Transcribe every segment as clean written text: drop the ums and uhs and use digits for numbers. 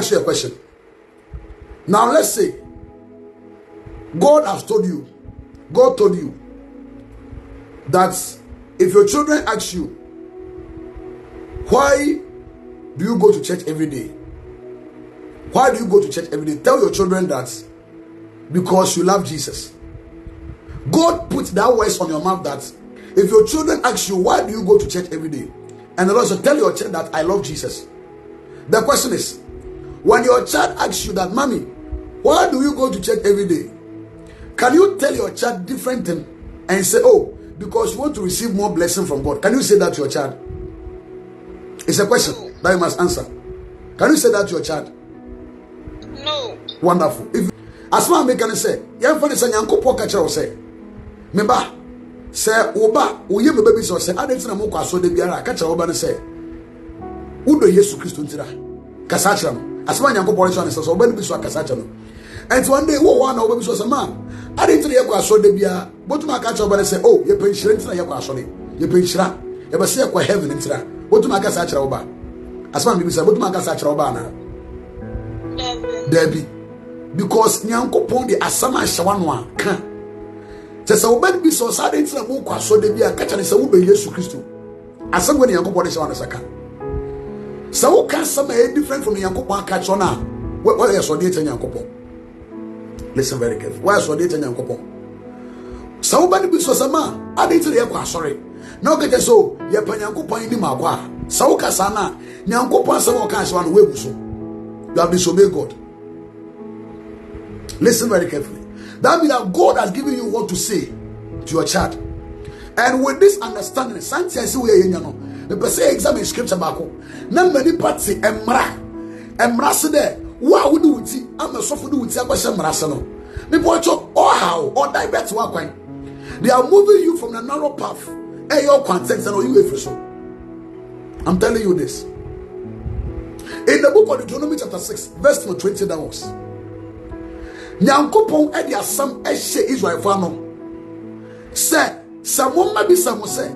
ask you a question. Now let's say God told you that if your children ask you, why do you go to church every day? Why do you go to church every day? Tell your children that because you love Jesus. God put that words on your mouth that if your children ask you, why do you go to church every day? And the Lord said, tell your child that I love Jesus. The question is, when your child asks you that, mommy, why do you go to church every day? Can you tell your child different thing and say, oh, because you want to receive more blessing from God? Can you say that to your child? It's a question that you must answer. Can you say that to your child? No. Wonderful. If as far as I can say, young friend say, "Yanko po kacha say, memba say oba oye me baby say, I didn't know kwa so de biara kacha oba ne say, udo Yesu Kristo ntira kasa kira no. As far as Yanko po say so oba ne bi so kasa kira no. And one day wo one oba bi so say, man, I didn't know kwa so de biara, but ma kacha oba ne say, oh, ye penshira ntira ye kwa so de, ye penshira, ye ba say kwa heaven ntira. But ma kasa kira oba. As far as bi say, but ma kasa kira oba na. Debbie. Because Nyankopon the asama shawanwa kan. Say oba bi so sa de ntira mo kwa so de bia kacha ne say wo be Yesu Kristo. Asam when Nyankopon de shawanwa saka. So wo kan some different from Nyankopon kacha na. What is so de Nyankopon? Listen very carefully. Why so de Nyankopon? So oba bi so sama ade ntira ye kwa sorry. Na oga so ye pa Nyankopon ni ma kwa. So ka sana Nyankopon asama wo kan shawanwa we buso. You have disobeyed God. Listen very carefully. That means that God has given you what to say to your child. And with this understanding, Sanchez we no. The person examine scripture back. Na many parts emra se there. What would do with it? I'm a soft do with it. People talk or how or divert to one. They are moving you from the narrow path. Hey, your context and you if so. I'm telling you this. In the book of Deuteronomy chapter 6, verse 20 downwards. Nyankopon edi asam ehye Israel fano. Say, samoma bi samo say,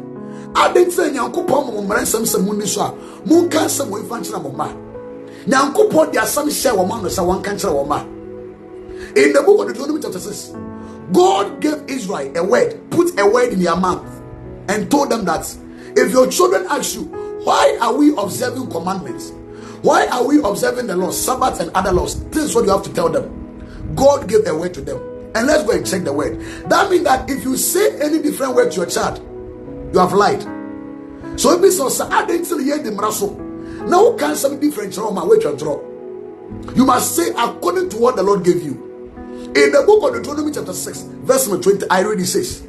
adentre Nyankopon mo mmaransam samuni so a, mun kan sam wo ifa nkyera mo ma. Nyankopon di asam hye wo ma no say won kan kyera wo ma. In the book of Deuteronomy chapter 6, God gave Israel a word, put a word in their mouth, and told them that if your children ask you, why are we observing commandments? Why are we observing the laws, Sabbath and other laws? This is what you have to tell them. God gave a word to them. And let's go and check the word. That means that if you say any different word to your child, you have lied. So if it's also adding to the end, now can some different trauma wait your draw. You must say according to what the Lord gave you. In the book of Deuteronomy chapter 6, verse 20, I read it says,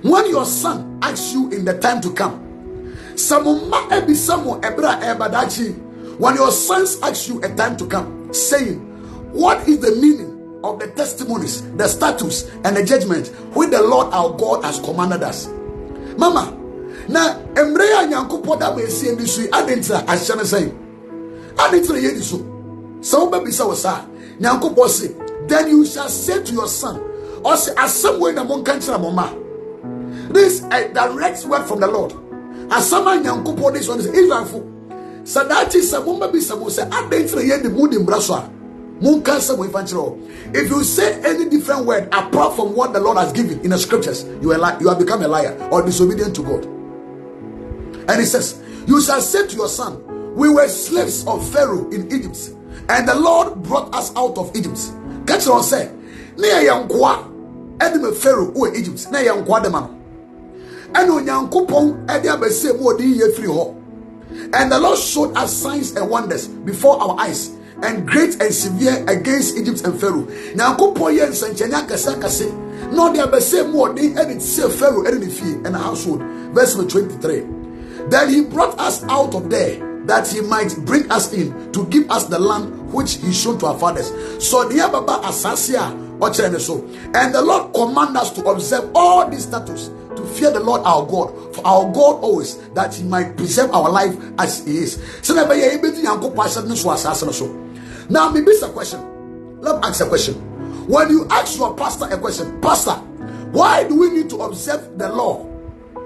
when your son asks you in the time to come, when your sons ask you a time to come, saying, what is the meaning of the testimonies, the statutes, and the judgment which the Lord our God has commanded us? Mama, na emreya Nyankopon da be sie ndi so adentra ahyane say. Adentra ye di so. So be bisa wo sa. Nyankopon say, then you shall say to your son, or say asem we na mon kan kira mama. This is a direct word from the Lord. Asama Nyankopon this one is Israel. Sadachi samumba bisa mo say adentra ye di mudi mbraso. If you say any different word apart from what the Lord has given in the scriptures, you have become a liar or disobedient to God. And he says, you shall say to your son, we were slaves of Pharaoh in Egypt, and the Lord brought us out of Egypt. Catch on say, near Yankwa, Edme Pharaoh who Egypt, near Yankwa the man. And on Yankupon, Ediabe say more than ye free ho. And the Lord showed us signs and wonders before our eyes, and great and severe against Egypt and Pharaoh. Now go po yen sanchenya kase. No there be say more than edit say Pharaoh and the household. Verse 23. Then he brought us out of there, that he might bring us in to give us the land which he showed to our fathers. So the Baba Asasia so. And the Lord command us to observe all these statutes, to fear the Lord our God, for our God always, that he might preserve our life as he is. So now, maybe it's a question. Let me ask a question. When you ask your pastor a question, Pastor, why do we need to observe the law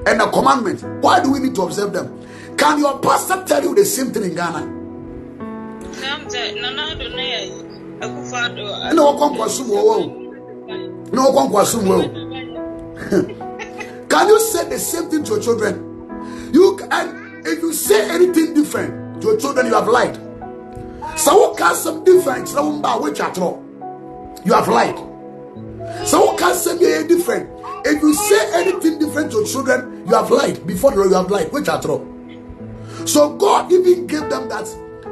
and the commandments? Why do we need to observe them? Can your pastor tell you the same thing in Ghana? No conquasum. No conquasum. Can you say the same thing to your children? And if you say anything different to your children, you have lied. So can some different which at all you have lied. So can say different. If you say anything different to your children, you have lied. Before you have lied, which at all. So God even gave them that.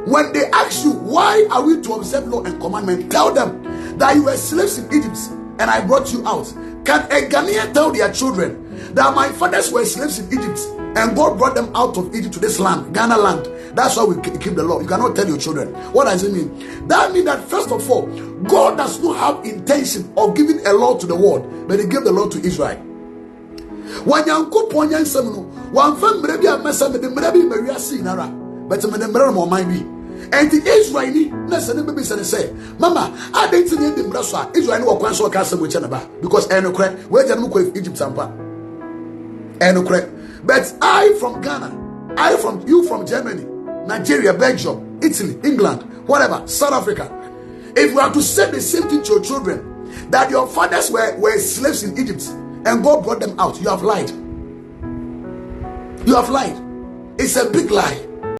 When they ask you, why are we to observe law and commandment? Tell them that you were slaves in Egypt and I brought you out. Can a Ghanaian tell their children that my fathers were slaves in Egypt and God brought them out of Egypt to this land, Ghana land? That's why we keep the law. You cannot tell your children. What does it mean? That means that first of all, God does not have intention of giving a law to the world, but he gave the law to Israel. When you go upon your son, one family may be a message, but the Maria Sinara, but the Maria might be. And the Israeli, baby say, Mama, I didn't need the Brasa, Israel or Quanso Castle with Chanaba, because Enocre, where Januko Egypt Sampa. Enocre. But I from Ghana, I from you from Germany, Nigeria, Belgium, Italy, England, whatever, South Africa. If we are to say the same thing to your children, that your fathers were slaves in Egypt and God brought them out, you have lied. You have lied. It's a big lie.